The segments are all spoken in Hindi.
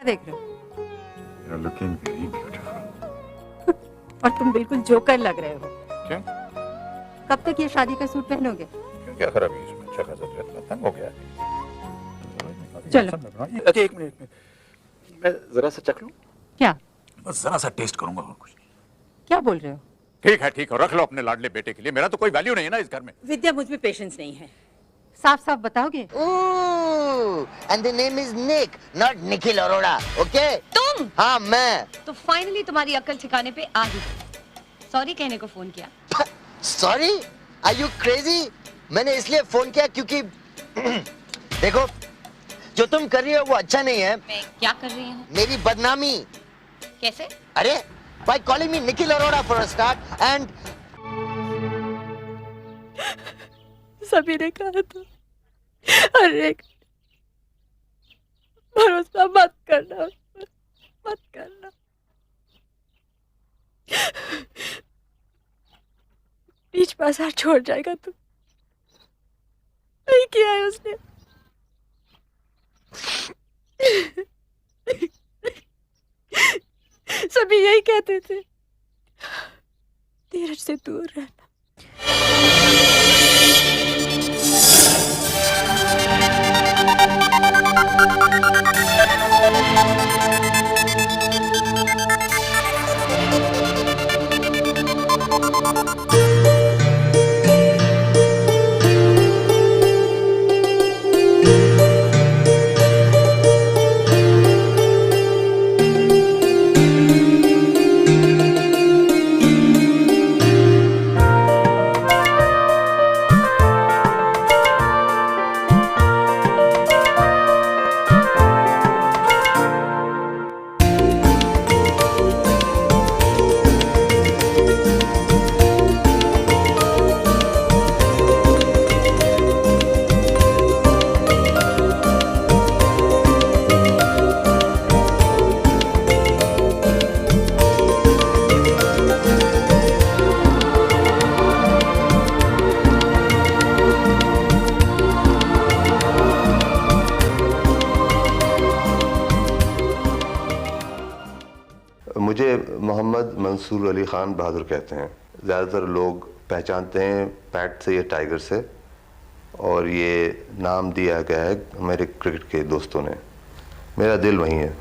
देख रहे हो? You're looking very beautiful. और तुम बिल्कुल जोकर लग रहे हो। क्यों? कब तक ये शादी का सूट पहनोगे? क्यों, क्या खराबी है इसमें? अच्छा खासा ड्रेस था, तंग हो गया है। चलो। अच्छा, एक मिनट, मैं जरा सा चख लूं? क्या? बस जरा सा टेस्ट करूंगा और कुछ नहीं। क्या बोल रहे हो? ठीक है, रख लो अपने लाडले बेटे के लिए। मेरा तो कोई वैल्यू नहीं है ना इस घर में। विद्या, मुझ में पेशेंस नहीं है। साफ साफ बताओगे? Ooh, and the name is Nick, not Nikhil Arora, okay? तुम? हाँ मैं। तो फाइनली तुम्हारी अक्ल ठिकाने पे आ गई। सॉरी कहने को फोन किया। Sorry? Are you crazy? मैंने इसलिए फोन किया क्योंकि देखो, जो तुम कर रही हो वो अच्छा नहीं है। मैं क्या कर रही हूँ? मेरी बदनामी। कैसे? अरे, by calling me Nikhil Arora for a start and सभी ने कहा था अरे भरोसा मत करना, मत करना। बीच बाजार छोड़ जाएगा तू। नहीं किया है उसने। सभी यही कहते थे, धीरज से दूर रहना। मुझे मोहम्मद मंसूर अली ख़ान बहादुर कहते हैं। ज़्यादातर लोग पहचानते हैं पैट से या टाइगर से, और ये नाम दिया गया है मेरे क्रिकेट के दोस्तों ने। मेरा दिल वहीं है।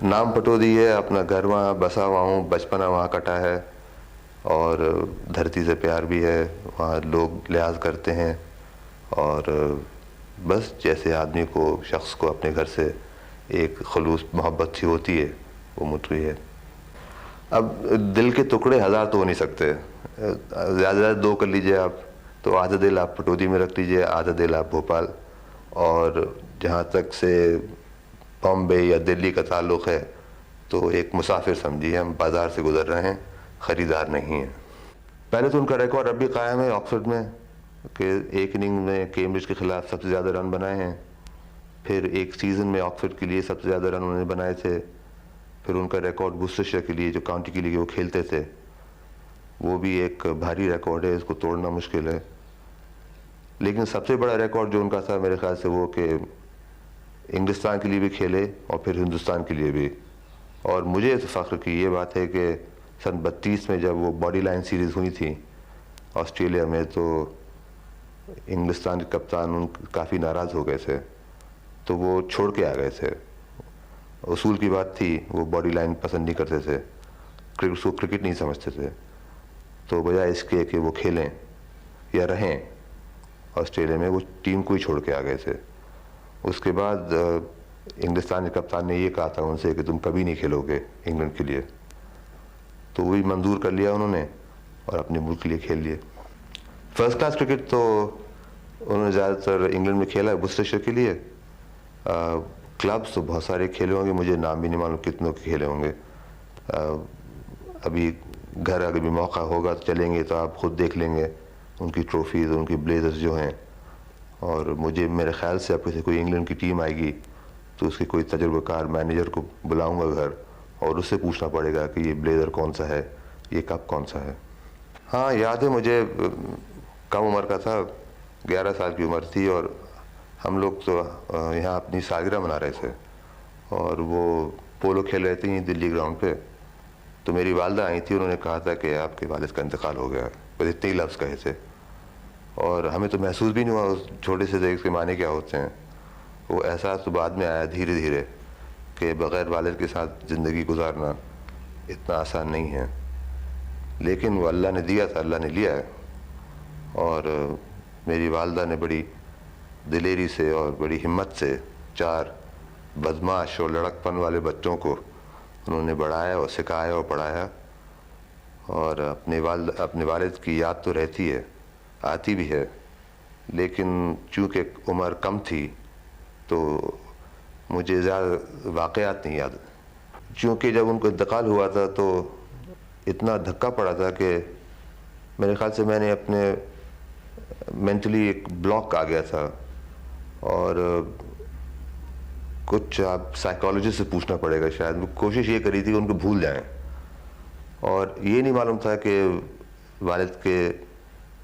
नाम पटौदी है, अपना घर वहाँ बसा हुआ हूँ, बचपना वहाँ कटा है, और धरती से प्यार भी है। वहाँ लोग लिहाज करते हैं, और बस जैसे आदमी को, शख्स को अपने घर से एक खलूस मोहब्बत सी होती है, वो मुझे है। अब दिल के टुकड़े हज़ार तो हो नहीं सकते। ज़्यादा दो कर लीजिए आप, तो आधा दिल आप पटौदी में रख लीजिए, आधा दिल आप भोपाल। और जहाँ तक से बॉम्बे या दिल्ली का ताल्लुक़ है, तो एक मुसाफिर समझिए, हम बाज़ार से गुज़र रहे हैं, ख़रीदार नहीं हैं। पहले तो उनका रिकॉर्ड अब भी कायम है ऑक्सफोर्ड में, कि एक इनिंग में कैम्ब्रिज के ख़िलाफ़ सबसे ज़्यादा रन बनाए हैं। फिर एक सीज़न में ऑक्सफोर्ड के लिए सबसे ज़्यादा रन उन्होंने बनाए थे। फिर उनका रिकॉर्ड वुस्टरशायर के लिए, जो काउंटी के लिए वो खेलते थे, वो भी एक भारी रिकॉर्ड है, इसको तोड़ना मुश्किल है। लेकिन सबसे बड़ा रिकॉर्ड जो उनका था मेरे ख्याल से वो कि इंग्लिस्तान के लिए भी खेले और फिर हिंदुस्तान के लिए भी। और मुझे इस फ़ख्र की ये बात है कि सन 32 में जब वो बॉडी लाइन सीरीज़ हुई थी ऑस्ट्रेलिया में, तो इंग्लिस्तान के कप्तान उन काफ़ी नाराज़ हो गए थे, तो वो छोड़ के आ गए थे। उसूल की बात थी, वो बॉडी लाइन पसंद नहीं करते थे, क्रिकेट नहीं समझते थे। तो बजाय इसके कि वो खेलें या रहें ऑस्ट्रेलिया में, वो टीम को ही छोड़ के आ गए थे। उसके बाद इंग्लिस्तान के कप्तान ने ये कहा था उनसे कि तुम कभी नहीं खेलोगे इंग्लैंड के लिए, तो वो भी मंजूर कर लिया उन्होंने और अपने मुल्क के लिए खेल लिए। फर्स्ट क्लास क्रिकेट तो उन्होंने ज़्यादातर इंग्लैंड में खेला है, वुस्टरशायर के लिए। क्लब्स तो बहुत सारे खेले होंगे, मुझे नाम भी नहीं मालूम कितनों के खेले होंगे। अभी घर अगर भी मौका होगा तो चलेंगे, तो आप ख़ुद देख लेंगे उनकी ट्रॉफीज़, उनकी ब्लेजर्स जो हैं। और मुझे मेरे ख्याल से अब किसी कोई इंग्लैंड की टीम आएगी तो उसके कोई तजुर्बाकार मैनेजर को बुलाऊंगा घर, और उससे पूछना पड़ेगा कि ये ब्लेज़र कौन सा है, ये कप कौन सा है। हाँ याद है मुझे, कम उम्र का था, 11 साल की उम्र थी, और हम लोग तो यहाँ अपनी सालगिरह मना रहे थे, और वो पोलो खेल रहे थे दिल्ली ग्राउंड पे। तो मेरी वालदा आई थी, उन्होंने कहा था कि आपके वालिद का इंतकाल हो गया, बस इतने ही लफ्ज़ कहे थे। और हमें तो महसूस भी नहीं हुआ उस छोटे से देख के माने क्या होते हैं। वो एहसास तो बाद में आया धीरे धीरे कि बग़ैर वालिद के साथ ज़िंदगी गुजारना इतना आसान नहीं है। लेकिन वो अल्लाह ने दिया था, अल्लाह ने लिया है। और मेरी वालदा ने बड़ी दिलेरी से और बड़ी हिम्मत से 4 बदमाश और लड़कपन वाले बच्चों को उन्होंने बढ़ाया और सिखाया और पढ़ाया। और अपने वालिद की याद तो रहती है, आती भी है, लेकिन चूँकि उम्र कम थी तो मुझे ज़्यादा वाक़यात नहीं याद। चूँकि जब उनको इंतकाल हुआ था तो इतना धक्का पड़ा था कि मेरे ख़्याल से मैंने अपने मेंटली एक ब्लॉक आ गया था। और कुछ आप साइकोलॉजिस्ट से पूछना पड़ेगा शायद। वो कोशिश ये करी थी कि उनको भूल जाएं, और ये नहीं मालूम था कि वालिद के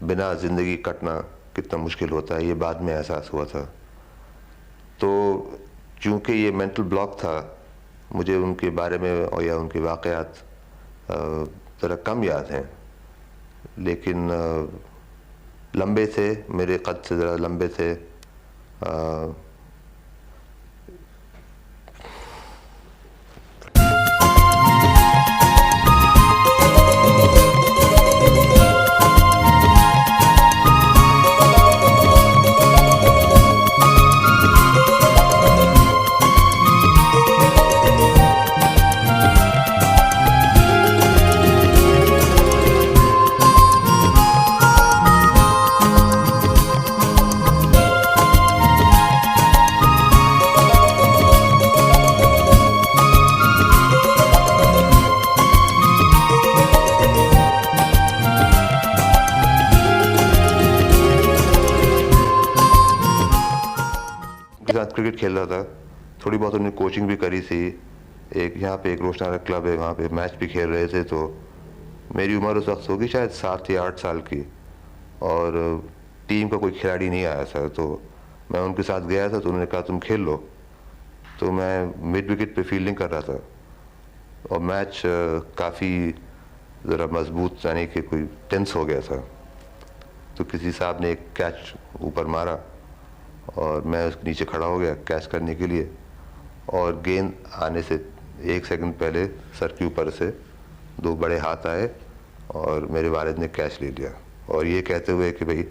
बिना ज़िंदगी कटना कितना मुश्किल होता है, ये बाद में एहसास हुआ था। तो चूँकि ये मेंटल ब्लॉक था, मुझे उनके बारे में और या उनके वाक़यात ज़रा कम याद हैं, लेकिन लंबे थे, मेरे कद से ज़रा लंबे थे। क्रिकेट खेल रहा था, थोड़ी बहुत उन्होंने कोचिंग भी करी थी। एक यहाँ पे एक रोशनारा क्लब है, वहाँ पे मैच भी खेल रहे थे। तो मेरी उम्र उस वक्त होगी शायद 7 या 8 साल की, और टीम का कोई खिलाड़ी नहीं आया था। तो मैं उनके साथ गया था, तो उन्होंने कहा तुम खेल लो। तो मैं मिड विकेट पे फील्डिंग कर रहा था, और मैच काफ़ी ज़रा मजबूत यानी कि कोई टेंस हो गया था। तो किसी साहब ने एक कैच ऊपर मारा और मैं उसके नीचे खड़ा हो गया कैच करने के लिए, और गेंद आने से 1 सेकंड पहले सर के ऊपर से 2 बड़े हाथ आए और मेरे वालिद ने कैच ले लिया, और ये कहते हुए कि भाई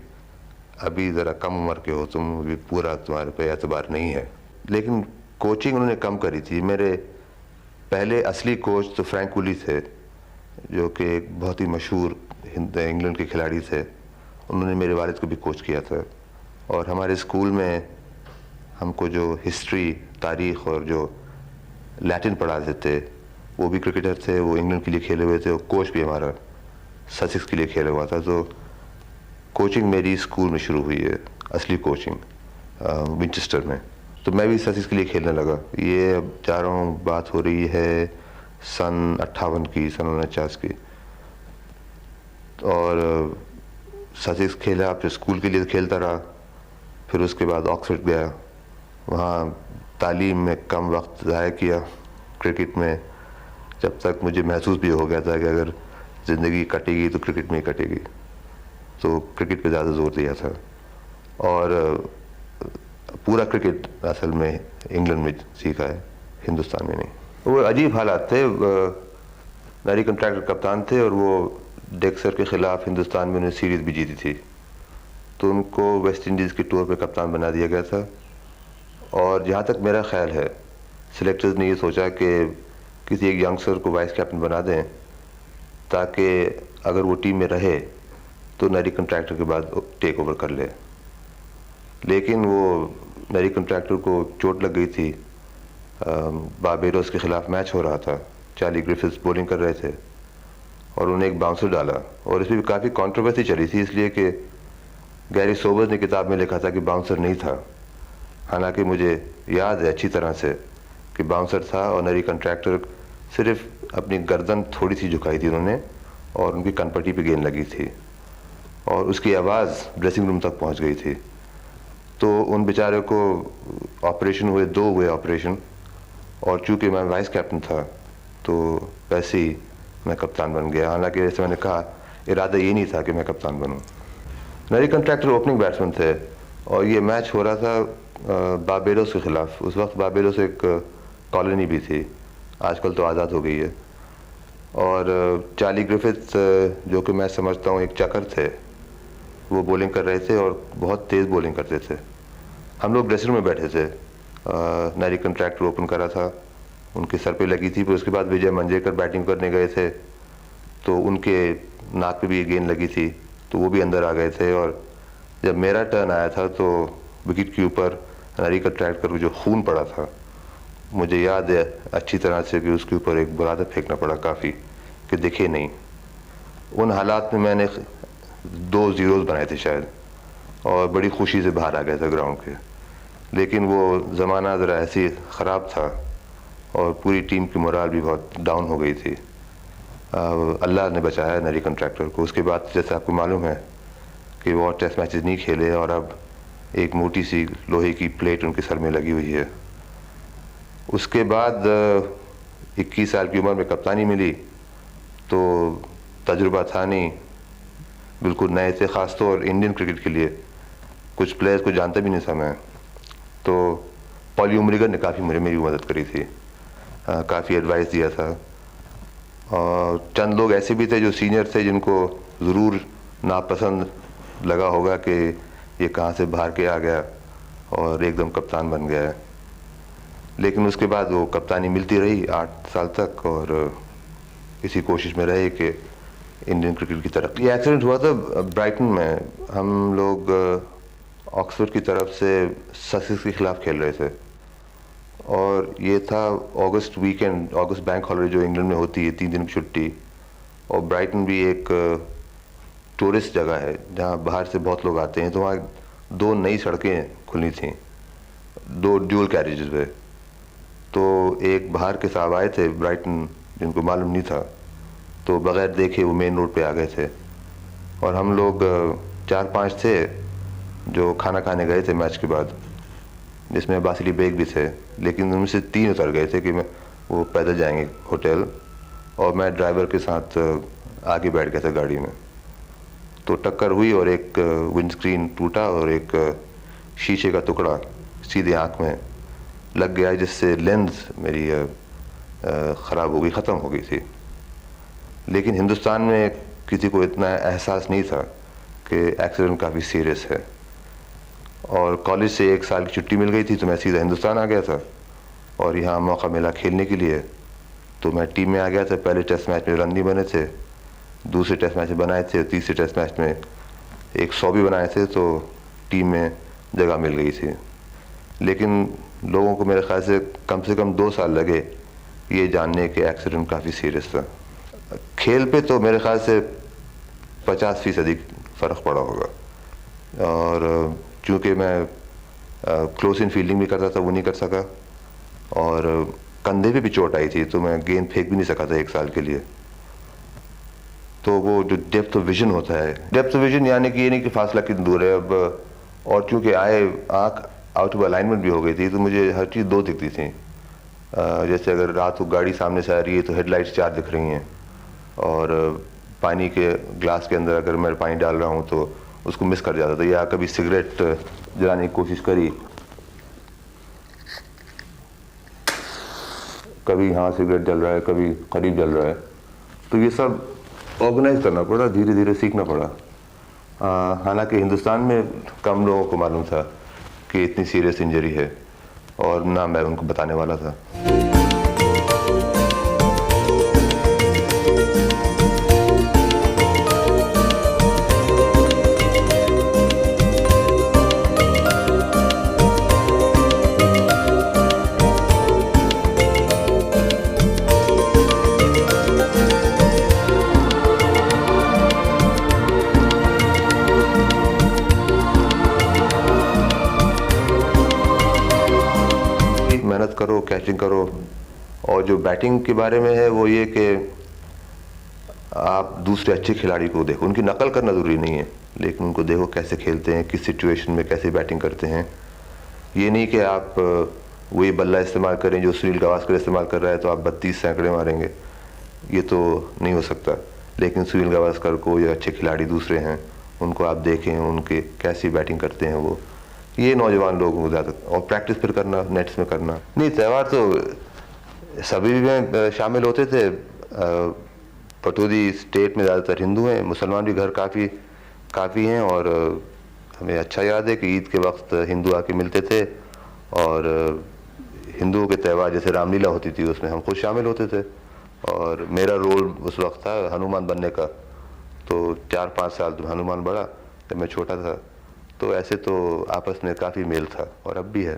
अभी ज़रा कम उम्र के हो तुम, अभी पूरा तुम्हारे पे एतबार नहीं है। लेकिन कोचिंग उन्होंने कम करी थी। मेरे पहले असली कोच तो फ्रैंक वुली थे, जो कि एक बहुत ही मशहूर इंग्लैंड के खिलाड़ी थे। उन्होंने मेरे वालिद को भी कोच किया था। और हमारे स्कूल में हमको जो हिस्ट्री, तारीख़ और जो लैटिन पढ़ाते थे वो भी क्रिकेटर थे, वो इंग्लैंड के लिए खेले हुए थे। और कोच भी हमारा ससेक्स के लिए खेला हुआ था। तो कोचिंग मेरी स्कूल में शुरू हुई है, असली कोचिंग विंचेस्टर में। तो मैं भी ससेक्स के लिए खेलने लगा। ये अब जा रहा हूँ, बात हो रही है सन 58 की, सन 49 की। और ससेक्स खेला, फिर स्कूल के लिए खेलता रहा। फिर उसके बाद ऑक्सफोर्ड गया, वहाँ तालीम में कम वक्त ज़ाया किया क्रिकेट में, जब तक मुझे महसूस भी हो गया था कि अगर ज़िंदगी कटेगी तो क्रिकेट में ही कटेगी। तो क्रिकेट पे ज़्यादा जोर दिया था। और पूरा क्रिकेट असल में इंग्लैंड में सीखा है, हिंदुस्तान में नहीं। वो अजीब हालात थे। मैरी कंट्रैक्टर कप्तान थे, और वो डेक्सर के ख़िलाफ़ हिंदुस्तान में उन्होंने सीरीज़ भी जीती थी। तो उनको वेस्ट इंडीज़ के टूर पे कप्तान बना दिया गया था। और जहाँ तक मेरा ख्याल है, सिलेक्टर्स ने ये सोचा कि किसी एक यंगस्टर को वाइस कैप्टन बना दें, ताकि अगर वो टीम में रहे तो मैरी कंट्रैक्टर के बाद टेक ओवर कर ले। लेकिन वो मैरी कंट्रैक्टर को चोट लग गई थी। बारबेडोस के ख़िलाफ़ मैच हो रहा था, चार्ली ग्रिफिथ्स बॉलिंग कर रहे थे, और उन्हें एक बाउंसर डाला। और इसमें भी काफ़ी कंट्रोवर्सी चली थी, इसलिए कि गैरी सोबर्स ने किताब में लिखा था कि बाउंसर नहीं था। हालांकि मुझे याद है अच्छी तरह से कि बाउंसर था, और मैरी कंट्रैक्टर सिर्फ अपनी गर्दन थोड़ी सी झुकाई थी उन्होंने, और उनकी कनपट्टी पे गेंद लगी थी, और उसकी आवाज़ ड्रेसिंग रूम तक पहुंच गई थी। तो उन बेचारे को ऑपरेशन हुए, 2 हुए ऑपरेशन, और चूँकि मैं वाइस कैप्टन था तो वैसे ही मैं कप्तान बन गया। हालांकि जैसे मैंने कहा, इरादा ये नहीं था कि मैं कप्तान बनूं। नरी कंट्रैक्टर ओपनिंग बैट्समैन थे और ये मैच हो रहा था बारबेडोस के ख़िलाफ़। उस वक्त बारबेडोस एक कॉलोनी भी थी, आजकल तो आज़ाद हो गई है। और चार्ली ग्रिफिथ, जो कि मैं समझता हूँ एक चकर थे, वो बॉलिंग कर रहे थे और बहुत तेज़ बॉलिंग करते थे। हम लोग ड्रेसिंग में बैठे थे, नरी कंट्रैक्टर ओपन करा था, उनके सर पे लगी थी। फिर उसके बाद विजय मंजेकर बैटिंग करने गए थे तो उनके नाक पे भी गेंद लगी थी, तो वो भी अंदर आ गए थे। और जब मेरा टर्न आया था तो विकेट के ऊपर नरी कंट्रैक्टर को जो खून पड़ा था, मुझे याद है अच्छी तरह से कि उसके ऊपर एक बुरादा फेंकना पड़ा काफ़ी, कि दिखे नहीं। उन हालात में मैंने 2 ज़ीरोज़ बनाए थे शायद, और बड़ी खुशी से बाहर आ गया था ग्राउंड के। लेकिन वो ज़माना ज़रा ऐसे ख़राब था और पूरी टीम की मोराल भी बहुत डाउन हो गई थी। अल्लाह ने बचाया नरी कंट्रैक्टर को। उसके बाद जैसे आपको मालूम है कि वो और टेस्ट मैचेस नहीं खेले और अब एक मोटी सी लोहे की प्लेट उनके सर में लगी हुई है। उसके बाद 21 साल की उम्र में कप्तानी मिली तो तजुर्बा था नहीं, बिल्कुल नए थे, ख़ास तौर इंडियन क्रिकेट के लिए। कुछ प्लेयर्स को जानता भी नहीं था मैं। तो पॉली उमरिगर ने काफ़ी मेरी मदद करी थी, काफ़ी एडवाइस दिया था। और चंद लोग ऐसे भी थे जो सीनियर थे, जिनको ज़रूर नापसंद लगा होगा कि ये कहाँ से बाहर के आ गया और एकदम कप्तान बन गया है। लेकिन उसके बाद वो कप्तानी मिलती रही 8 साल तक और इसी कोशिश में रहे कि इंडियन क्रिकेट की तरफ। ये एक्सीडेंट हुआ था ब्राइटन में। हम लोग ऑक्सफोर्ड की तरफ से ससेक्स के ख़िलाफ़ खेल रहे थे और ये था अगस्त वीकेंड, अगस्त बैंक हॉलिडे जो इंग्लैंड में होती है, 3 दिन की छुट्टी। और ब्राइटन भी एक टूरिस्ट जगह है जहाँ बाहर से बहुत लोग आते हैं। तो वहाँ 2 नई सड़कें खुली थीं, 2 ड्यूल कैरेजेस पे। तो एक बाहर के साहब आए थे ब्राइटन, जिनको मालूम नहीं था, तो बग़ैर देखे वो मेन रोड पे आ गए थे। और हम लोग 4-5 थे जो खाना खाने गए थे मैच के बाद, जिसमें बासिली बेग भी थे। लेकिन उनमें से 3 उतर गए थे कि वो पैदल जाएंगे होटल, और मैं ड्राइवर के साथ आगे बैठ गया था गाड़ी में। तो टक्कर हुई और एक विंडस्क्रीन टूटा और एक शीशे का टुकड़ा सीधे आँख में लग गया, जिससे लेंस मेरी ख़राब हो गई, ख़त्म हो गई थी। लेकिन हिंदुस्तान में किसी को इतना एहसास नहीं था कि एक्सीडेंट काफ़ी सीरियस है। और कॉलेज से 1 साल की छुट्टी मिल गई थी तो मैं सीधा हिंदुस्तान आ गया था और यहाँ मौका मिला खेलने के लिए। तो मैं टीम में आ गया था। पहले टेस्ट मैच में रन नहीं बने थे, दूसरे टेस्ट मैच में बनाए थे, तीसरे टेस्ट मैच में 100 भी बनाए थे, तो टीम में जगह मिल गई थी। लेकिन लोगों को मेरे ख्याल से कम 2 साल लगे ये जानने के एक्सीडेंट काफ़ी सीरियस था। खेल पे तो मेरे ख्याल से 50% फ़र्क पड़ा होगा। और चूँकि मैं क्लोज इन फील्डिंग भी करता था, वो नहीं कर सका, और कंधे पे भी चोट आई थी तो मैं गेंद फेंक भी नहीं सका था 1 साल के लिए। तो वो जो डेप्थ ऑफ विजन होता है, डेप्थ ऑफ विजन यानी कि ये नहीं कि फासला कितनी दूर है अब। और चूँकि आँख आउट ऑफ अलाइनमेंट भी हो गई थी तो मुझे हर चीज़ 2 दिखती थी। जैसे अगर रात को गाड़ी सामने से आ रही है तो हेडलाइट्स 4 दिख रही हैं, और पानी के ग्लास के अंदर अगर मैं पानी डाल रहा हूँ तो उसको मिस कर जाता था। या कभी सिगरेट जलाने की कोशिश करी, कभी यहाँ सिगरेट जल रहा है, कभी करीब जल रहा है, तो ये सब ऑर्गेनाइज करना पड़ा, धीरे धीरे सीखना पड़ा। हालांकि हिंदुस्तान में कम लोगों को मालूम था कि इतनी सीरियस इंजरी है, और ना मैं उनको बताने वाला था। मेहनत करो, कैचिंग करो। और जो बैटिंग के बारे में है वो ये कि आप दूसरे अच्छे खिलाड़ी को देखो, उनकी नकल करना ज़रूरी नहीं है, लेकिन उनको देखो कैसे खेलते हैं, किस सिचुएशन में कैसे बैटिंग करते हैं। ये नहीं कि आप वही बल्ला इस्तेमाल करें जो सुनील गावस्कर इस्तेमाल कर रहा है तो आप 32 सैकड़े मारेंगे, ये तो नहीं हो सकता। लेकिन सुनील गावस्कर को या अच्छे खिलाड़ी दूसरे हैं, उनको आप देखें उनके कैसी बैटिंग करते हैं वो, ये नौजवान लोगों को ज़्यादा, और प्रैक्टिस फिर करना, नेट्स में करना। नहीं, त्यौहार तो सभी में शामिल होते थे। पटौदी स्टेट में ज़्यादातर हिंदू हैं, मुसलमान भी घर काफ़ी हैं, और हमें अच्छा याद है कि ईद के वक्त हिंदू आके मिलते थे, और हिंदुओं के त्यौहार जैसे रामलीला होती थी उसमें हम खुद शामिल होते थे। और मेरा रोल उस वक्त था हनुमान बनने का, तो 4-5 साल तो हनुमान बड़ा जब मैं छोटा था, तो ऐसे तो आपस में काफ़ी मेल था और अब भी है।